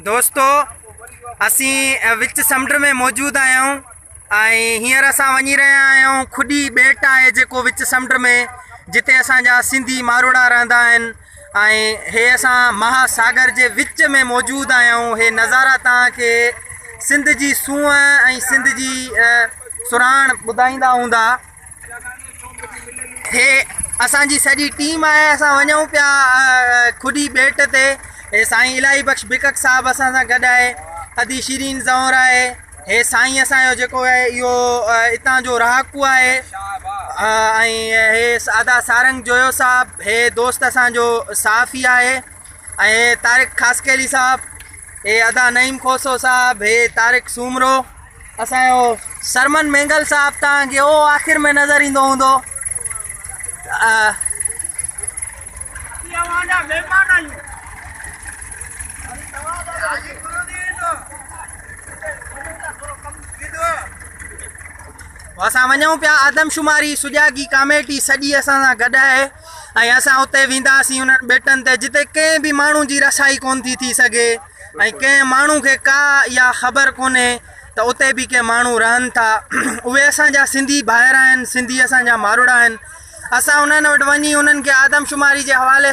दोस्तों असी विच समुंड में मौजूद आहियूं ऐं हींअर असां वञी रहिया आहियूं खुडी ॿेट आहे जेको विच समुंड में जिते असांजा सिंधी मारोड़ा रहंदा आहिनि ऐं हे असां महासागर जे विच में मौजूद आहियूं। हे नज़ारा तव्हांखे सिंध जी सूंहं ऐं सिंध जी सुराण ॿुधाईंदा हूंदा। हे असांजी सॼी टीम आहे, असां वञूं पिया खुडी ॿेट ते। हे साईं इलाही बख्श बिकक साहब असां सां गॾु आहे, हदी शीरीन ज़ौर आहे, हे साईं असांजो जेको आहे इहो हितां जो रहाकू आहे, ऐं हे आदा सारंग जोयो साहब, हे दोस्त असांजो साफ़ी आहे, ऐं तारिक खासकेली साहब, हे अदा नईम खोसो साहब, हे तारिक सूमरो, असांजो सरमन मेंगल साहब तव्हांखे ओ आख़िर में नज़र ईंदो हूंदो। असां वञूं पिया आदमशुमारी सुजागी कामेटी सॼी असां सां गॾु आहे ऐं असां उते वेंदासीं उन्हनि ॿेटनि ते जिते कंहिं बि माण्हू जी रसाई कोन थी सघे ऐं कंहिं माण्हू खे का इहा ख़बर कोन्हे त उते बि के माण्हू रहनि था। उहे असांजा सिंधी भाइर आहिनि, सिंधी असांजा मारोड़ा आहिनि। असां उन्हनि वटि वञी उन्हनि खे आदमशुमारी जे हवाले